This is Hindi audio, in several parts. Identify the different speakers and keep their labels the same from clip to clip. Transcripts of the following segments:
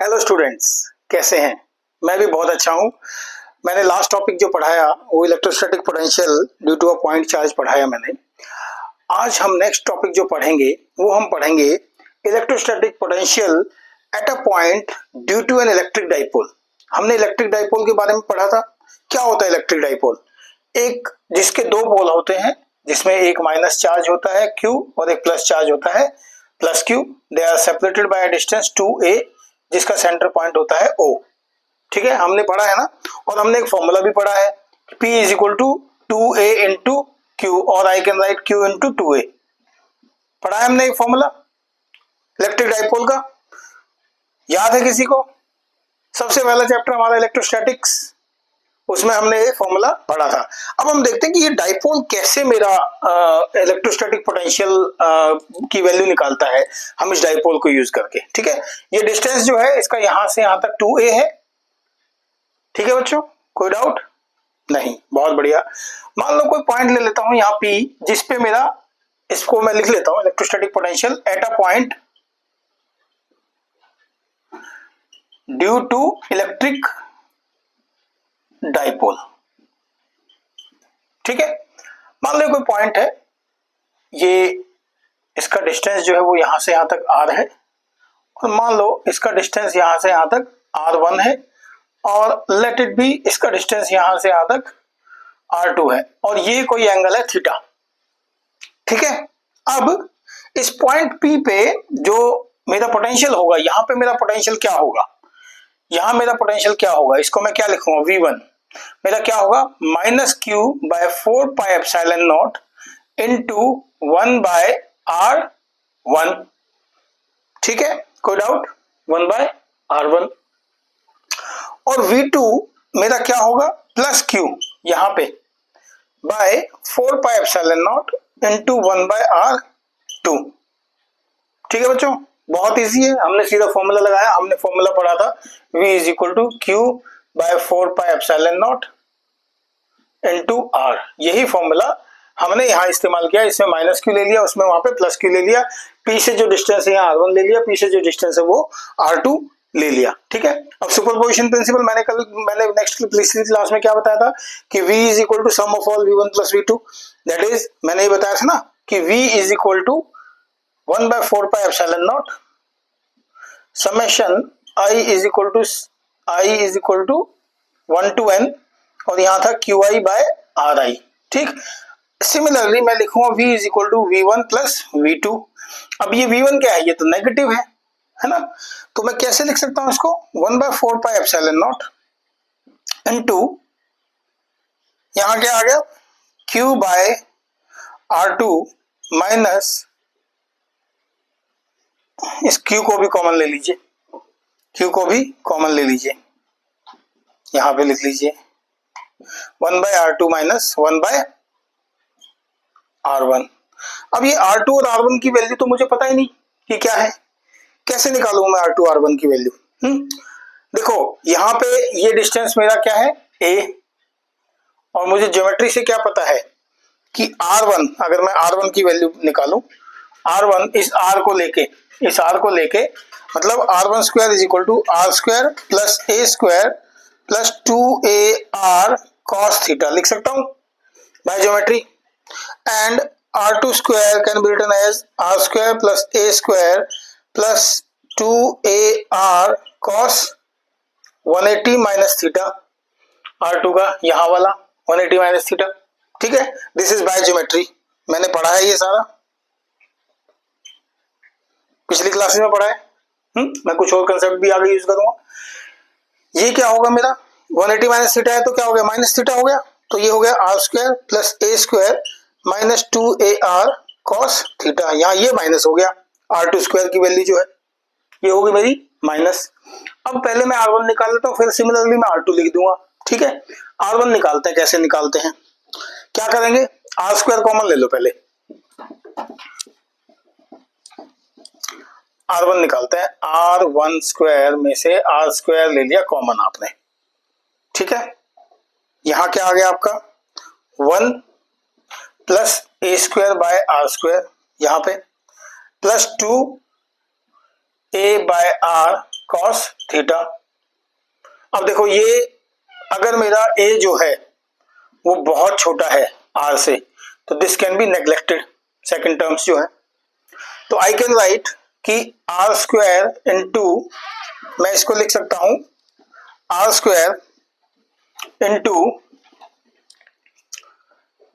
Speaker 1: हेलो स्टूडेंट्स, कैसे हैं? मैं भी बहुत अच्छा हूँ। मैंने लास्ट टॉपिक जो पढ़ाया वो electrostatic potential due to a point charge पढ़ाया मैंने। आज हम नेक्स्ट टॉपिक जो पढ़ेंगे वो हम पढ़ेंगे electrostatic potential at a point due to an electric dipole. हमने इलेक्ट्रिक डाइपोल के बारे में पढ़ा था। क्या होता है इलेक्ट्रिक डाइपोल? एक जिसके दो पोल होते हैं, जिसमें एक माइनस चार्ज होता है Q और एक प्लस चार्ज होता है plus Q। They are separated by a distance 2a, जिसका सेंटर पॉइंट होता है O। ठीक है, हमने पढ़ा है ना। और हमने एक फॉर्मूला भी पढ़ा है, P is equal to 2a into Q और I can write Q into 2a। पढ़ा है हमने एक फॉर्मूला इलेक्ट्रिक डाइपोल का, याद है किसी को? सबसे पहला चैप्टर हमारा इलेक्ट्रोस्टैटिक्स, उसमें हमने ये फॉर्मूला पढ़ा था। अब हम देखते हैं कि ये डाइपोल कैसे मेरा इलेक्ट्रोस्टैटिक पोटेंशियल की वैल्यू निकालता है हम इस डाइपोल को यूज करके। ठीक है, ये डिस्टेंस जो है इसका यहां से यहां तक 2a है। ठीक है बच्चों, कोई डाउट नहीं? बहुत बढ़िया। मान लो कोई पॉइंट ले लेता हूं यहाँ P, जिसपे मेरा, इसको मैं लिख लेता हूं electrostatic potential at a point due to electric dipole. ठीक है, मान लो कोई पॉइंट है, ये इसका डिस्टेंस जो है वो यहां से यहां तक r है, और मान लो इसका डिस्टेंस यहां से यहां तक r1 है, और लेट इट बी इसका डिस्टेंस यहां से यहां तक r2 है, और ये कोई एंगल है थीटा। ठीक है, अब इस पॉइंट P पे जो मेरा पोटेंशियल होगा, यहां पे मेरा पोटेंशियल क्या होगा? यहां मेरा पोटेंशियल क्या होगा? इसको मैं क्या लिखूंगा? V1 मेरा क्या होगा? -Q by 4 pi epsilon naught into 1 by R1। ठीक है, कोई डाउट? 1 by R1। और V2 मेरा क्या होगा? +Q यहां पे by 4 pi epsilon naught into 1 by R2। ठीक है बच्चों, बहुत इजी है, हमने सीधा फॉर्मूला लगाया। हमने फॉर्मूला पढ़ा था V is equal to Q by 4 pi epsilon naught into R। यही फॉर्मूला हमने यहाँ इस्तेमाल किया। इसमें -Q ले लिया, उसमें वहां पे +Q ले लिया, P से जो डिस्टेंस है यहाँ R1 ले लिया, P से जो डिस्टेंस है वो R2 ले लिया। ठीक है, अब सुपरपोजिशन प्रिंसिपल मैंने नेक्स्ट पिछली क्लास में क्या बताया था कि V is equal to sum of all V1 plus V2। That is, मैंने ये बताया था ना कि V is equal to 1 by 4 pi epsilon naught summation I is equal to 1 to n, और यहाँ था QI बाय RI। ठीक, सिमिलरली मैं लिखूंगा V is equal to V1 plus V2। अब ये V1 क्या है? ये तो नेगेटिव है ना, तो मैं कैसे लिख सकता हूं इसको? 1 by 4 pi epsilon naught into, यहां क्या आ गया? Q बाय R2 माइनस, इस Q को भी कॉमन ले लीजिए, Q को भी कॉमन ले लीजिए, यहां पे लिख लीजिए 1 by R2 minus 1 by R1। अब ये R2 और R1 की वैल्यू तो मुझे पता ही नहीं कि क्या है, कैसे निकालूं मैं R2 R1 की वैल्यू? देखो यहाँ पे ये डिस्टेंस मेरा क्या है? A, और मुझे ज्योमेट्री से क्या पता है कि R1, अगर मैं R1 की वैल्यू निकालूं, R1 इस R को लेके मतलब R1 square is equal to R square plus A square plus 2AR cos theta लिख सकता हूं by geometry. And R2 square can be written as R square plus A square plus 2AR cos 180 minus theta. R2 का यहाँ वाला 180 माइनस थीटा। ठीक है, दिस इज बाय ज्योमेट्री, मैंने पढ़ा है ये सारा, पिछली क्लासेस में पढ़ा है। मैं कुछ और कंसेप्ट भी आगे यूज करूंगा। ये क्या होगा मेरा? 180 माइनस थीटा है तो क्या हो गया? माइनस थीटा हो गया, तो ये हो गया R square plus A square minus 2AR cos theta. यहाँ ये माइनस हो गया, R2 स्क्वायर की वैल्यू जो है ये होगी मेरी माइनस। अब पहले मैं R1 निकाल लेता हूँ, फिर सिमिलरली मैं R2 लिख दूंगा। ठीक है, R1 निकालते हैं, कैसे निकालते हैं? क्या करेंगे? R स्क्वायर कॉमन ले लो पहले, R1 निकालते हैं। R1 स्क्वायर में से R स्क्वायर ले लिया कॉमन आपने। ठीक है, यहां क्या आ गया आपका? 1 plus A square by R square, यहां पे plus 2 A by R cos theta. अब देखो ये अगर मेरा a जो है वो बहुत छोटा है r से, तो this can be neglected, second terms जो है। तो आई कैन राइट कि आर स्क्वायर इंटू, मैं इसको लिख सकता हूं r square into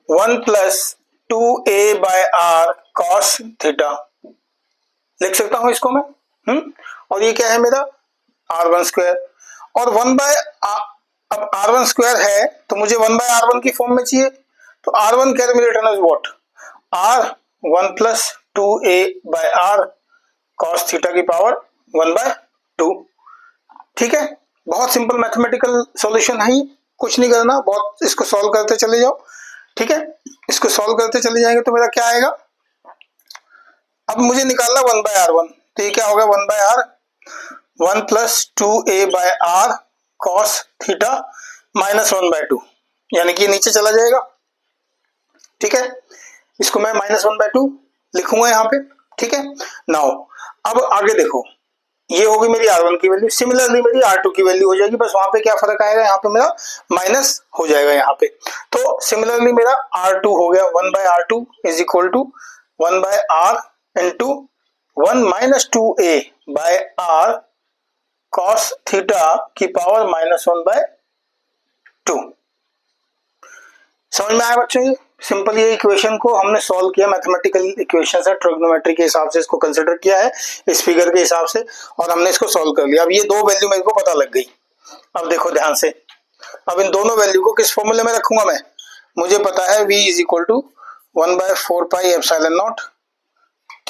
Speaker 1: 1 plus 2a by r cos theta, लिख सकता हूं इसको मैं। और ये क्या है मेरा r1 स्क्वायर, और 1 बाय, अब r1 स्क्वायर है तो मुझे 1 बाय r1 की फॉर्म में चाहिए, तो r1 can be written as what, r1 plus 2a by r cos theta की पावर 1 बाय 2। ठीक है, बहुत सिंपल मैथमेटिकल सॉल्यूशन है ये, कुछ नहीं करना, बहुत इसको सॉल्व करते चले जाओ। ठीक है, इसको सॉल्व करते चले जाएंगे तो मेरा क्या आएगा, अब मुझे निकालना 1 बाय r1, तो ये क्या होगा 1 by r, 1 plus 2a by r cos theta minus 1 by 2, यानी कि नीचे चला जाएगा। ठीक है, इसको मैं माइनस 1 बाय 2 लिखूंगा यहाँ पे। ठीक है, नाउ अब आगे देखो, ये होगी मेरी r1 की वैल्यू, सिमिलरली मेरी r2 की वैल्यू हो जाएगी, बस वहां पे क्या फर्क आएगा, यहाँ पे मेरा माइनस हो जाएगा यहाँ पे। तो सिमिलरली मेरा r2 हो गया 1 by r2 is equal to 1 by r into 1 minus 2a by r cos theta की पावर माइनस 1 बाय 2। समझ में आया बच्चों? ये सिंपल ये इक्वेशन को हमने सॉल्व किया, मैथमेटिकल इक्वेशन है, ट्रिग्नोमेट्री के हिसाब से इसको कंसिडर किया है, इस फिगर के हिसाब से, और हमने इसको सॉल्व कर लिया। अब ये दो वैल्यू मेरे को पता लग गई। अब देखो ध्यान से, अब इन दोनों वैल्यू को किस फॉर्मूले में रखूंगा मैं, मुझे पता है v is equal to 1 by 4 pi epsilon naught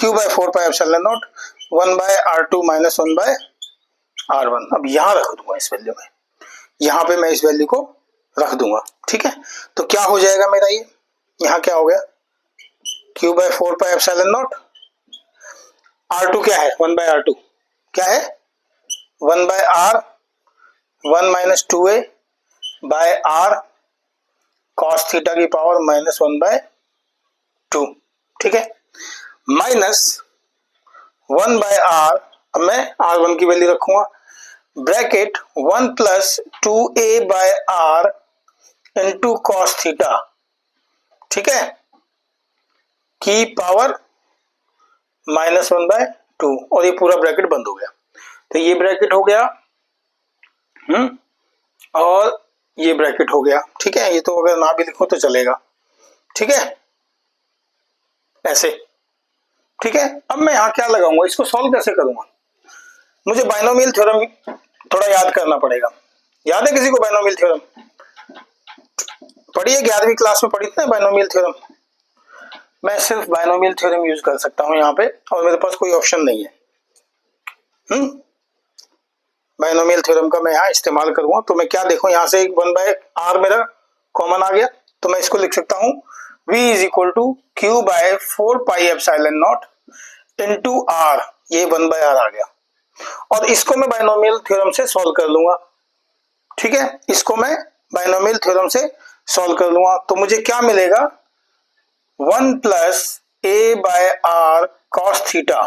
Speaker 1: q by 4 pi epsilon naught 1 by r2 minus 1 by r1। अब यहां रख दूंगा इस वैल्यू में, यहां पे मैं इस वैल्यू को रख दूंगा। ठीक है, तो क्या हो जाएगा मेरा, ये यहां क्या हो गया, q by 4 pi epsilon naught, r2 क्या है 1 बाय r2 क्या है 1 by r 1 minus 2a by r cos theta की पावर माइनस 1 बाय 2। ठीक है, माइनस 1 बाय r, अब मैं r1 की वैल्यू रखूंगा, bracket 1 plus 2a by r into cos theta, ठीक है, की पावर माइनस 1 बाय 2, और ये पूरा ब्रैकेट बंद हो गया। तो ये ब्रैकेट हो गया, और ये ब्रैकेट हो गया। ठीक है, ये तो अगर ना भी लिखो तो चलेगा। ठीक है, ऐसे। ठीक है, अब मैं यहां क्या लगाऊंगा, इसको सॉल्व कैसे करूंगा, मुझे बाइनोमियल थ्योरम थोड़ा याद करना पड़ेगा। याद है किसी को बाइनोमियल थ्योरम? पढ़ी है, 11वीं क्लास में पढ़ी थी बाइनोमियल थ्योरम। मैं सिर्फ बाइनोमियल थ्योरम यूज कर सकता हूं यहाँ पे, और मेरे पास कोई ऑप्शन नहीं है। बाइनोमियल थ्योरम का मैं यहाँ इस्तेमाल करूंगा, तो मैं क्या देखूं, यहाँ से एक 1 बाय r मेरा कॉमन आ गया, तो मैं इसको लिख सकता हूं v is equal to q by 4 pi epsilon naught into r, ये 1 बाय r आ गया, और इसको मैं बाइनोमियल थ्योरम से सॉल्व कर लूंगा। ठीक है, इसको मैं बाइनोमियल थ्योरम से सॉल्व कर लूंगा, तो मुझे क्या मिलेगा, 1 plus a by r cos theta,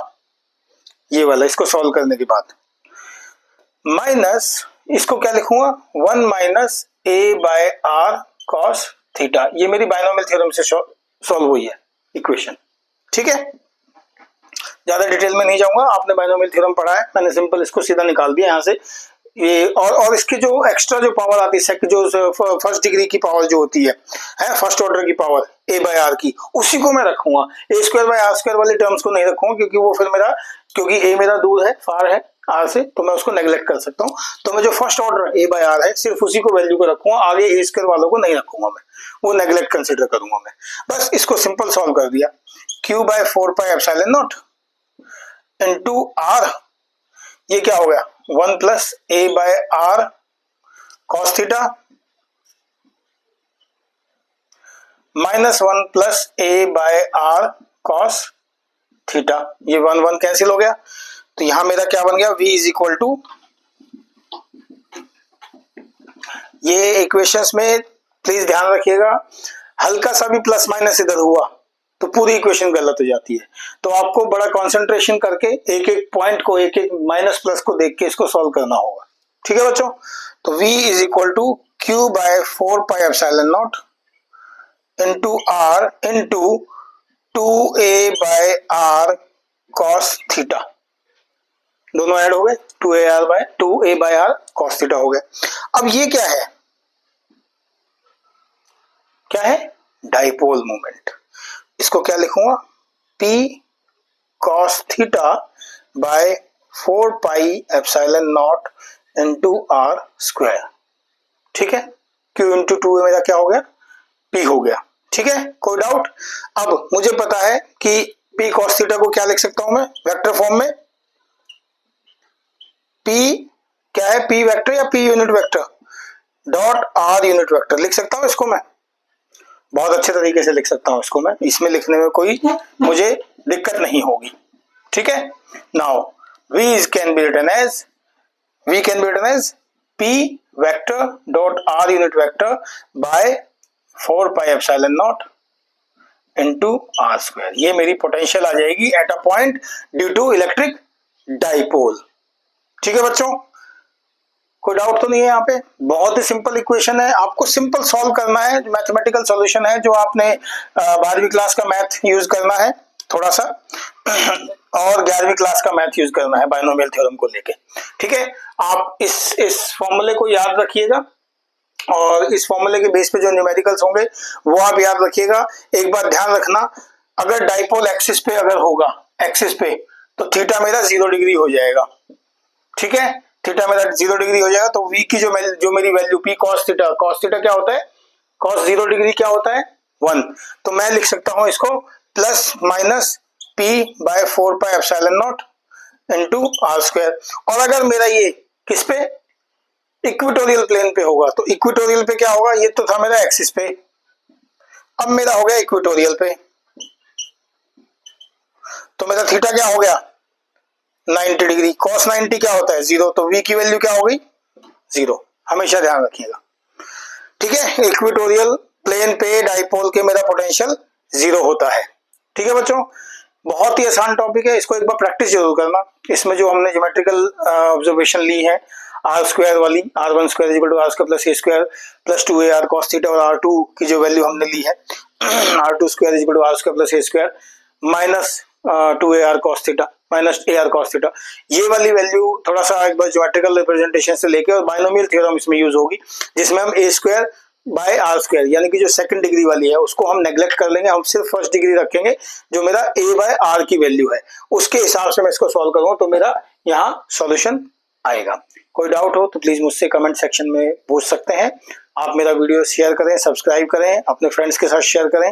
Speaker 1: ये वाला, इसको सॉल्व करने के बाद माइनस, इसको क्या लिखूंगा, 1 minus a by r cos theta. ये मेरी बाइनोमियल थ्योरम से सॉल्व हुई है इक्वेशन। ठीक है, ज्यादा डिटेल में नहीं जाऊंगा, आपने बाइनोमियल थ्योरम पढ़ा है, मैंने सिंपल इसको सीधा निकाल दिया यहाँ से। ये और इसकी जो एक्स्ट्रा जो पावर आती है, जो फर्स्ट डिग्री की पावर जो होती है फर्स्ट ऑर्डर की पावर a बाय r की, उसी को मैं रखूंगा, a square by r square वाले टर्म्स को नहीं रखूंगा, क्योंकि वो फिर मेरा, क्योंकि a मेरा दूर है, फार है r से, तो मैं उसको नेग्लेक्ट कर सकता हूँ। तो मैं जो first order a by r है सिर्फ उसी को वैल्यू को रखूंगा, आगे a स्क्वायर वालों को नहीं रखूंगा मैं, वो नेग्लेक्ट कंसिडर करूंगा मैं। बस इसको सिंपल सॉल्व कर दिया, q by 4 pi epsilon naught into r, ये क्या हो गया 1 plus a by r cos theta minus 1 plus a by r cos theta, ये 1 1 कैंसिल हो गया, तो यहां मेरा क्या बन गया, v इज इक्वल टू, ये इक्वेशंस में प्लीज ध्यान रखिएगा, हल्का सा भी प्लस माइनस इधर हुआ तो पूरी इक्वेशन गलत हो जाती है। तो आपको बड़ा कंसंट्रेशन करके एक एक पॉइंट को, एक एक माइनस प्लस को देख के इसको सॉल्व करना होगा। ठीक है बच्चों, तो v is equal to q by 4 pi epsilon naught into r into 2a by r cos theta, दोनों ऐड हो गए, 2a by r cos theta हो गए। अब ये क्या है, क्या है, डाइपोल मोमेंट। इसको क्या लिखूंगा, p cos theta by 4 pi epsilon naught into r square. ठीक है, q इंटू 2a मेरा क्या हो गया, p हो गया। ठीक है, कोई डाउट? अब मुझे पता है कि p cos थीटा को क्या लिख सकता हूं मैं वेक्टर फॉर्म में, p क्या है, p वेक्टर या p unit vector dot r unit vector लिख सकता हूं इसको मैं, बहुत अच्छे तरीके से लिख सकता हूं इसको मैं, इसमें लिखने में कोई मुझे दिक्कत नहीं होगी। ठीक है, now v can be written as p vector dot r unit vector by 4 pi epsilon naught into r square. ये मेरी पोटेंशियल आ जाएगी at a point due to electric dipole. ठीक है बच्चों, कोई डाउट तो नहीं है यहाँ पे? बहुत ही सिंपल इक्वेशन है, आपको सिंपल सॉल्व करना है, मैथमेटिकल सॉल्यूशन है जो आपने 12वीं क्लास का मैथ यूज करना है थोड़ा सा और 11वीं क्लास का मैथ यूज करना है बाइनोमियल थ्योरम को लेके। ठीक है, आप इस फॉर्मूले को याद रखिएगा और इस फॉर्मूले के बेस पे जो न्यूमेरिकल्स होंगे वो आप याद रखिएगा। एक बात ध्यान रखना, अगर डाइपोल एक्सिस पे अगर होगा, एक्सिस पे, तो थीटा मेरा 0 डिग्री हो जाएगा। ठीक है, थीटा मेरा 0 डिग्री हो जाएगा, तो v की जो मेरी वैल्यू p cos थीटा क्या होता है, cos 0 डिग्री क्या होता है 1, तो मैं लिख सकता हूं इसको plus minus p by 4 pi epsilon naught into r square. और अगर मेरा ये किस पे, इक्वेटोरियल प्लेन पे होगा, तो इक्वेटोरियल पे क्या होगा, ये तो था मेरा एक्सिस पे, अब मेरा हो गया इक्वेटोरियल पे, तो मेरा थीटा क्या हो गया 90 डिग्री, cos 90 क्या होता है 0, तो v की वैल्यू क्या हो गई 0, हमेशा ध्यान रखिएगा। ठीक है, इक्वेटोरियल प्लेन पे डाइपोल के मेरा पोटेंशियल 0 होता है। ठीक है बच्चों, बहुत ही आसान टॉपिक है, इसको एक बार प्रैक्टिस जरूर करना। इसमें जो हमने ज्योमेट्रिकल ऑब्जर्वेशन ली है आर स्क्वायर वाली, r1 square equal to r square plus a square plus 2ar cos theta, और r2 की जो वैल्यू हमने ली है r2 square equal to r square plus a square minus 2ar cos theta minus ar cos theta, ये वाली वैल्यू थोड़ा सा एक बार ज्योमेट्रिकल रिप्रेजेंटेशन से लेके और बाइनोमियल थ्योरम इसमें यूज होगी, जिसमें हम a square by r square यानी कि जो सेकंड डिग्री वाली है उसको हम नेग्लेक्ट कर लेंगे, हम सिर्फ फर्स्ट डिग्री रखेंगे, जो मेरा a बाय आर की वैल्यू है उसके हिसाब से मैं इसको सॉल्व करूंगा तो मेरा यहाँ सॉल्यूशन आएगा। कोई डाउट हो तो प्लीज मुझसे कमेंट सेक्शन में पूछ सकते हैं। आप मेरा वीडियो शेयर करें, सब्सक्राइब करें, अपने फ्रेंड्स के साथ शेयर करें।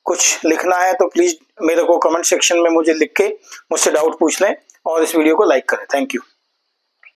Speaker 1: कुछ लिखना है तो प्लीज मेरे को कमेंट सेक्शन में मुझे लिख के मुझसे डाउट पूछ लें और इस वीडियो को लाइक करें। Thank you.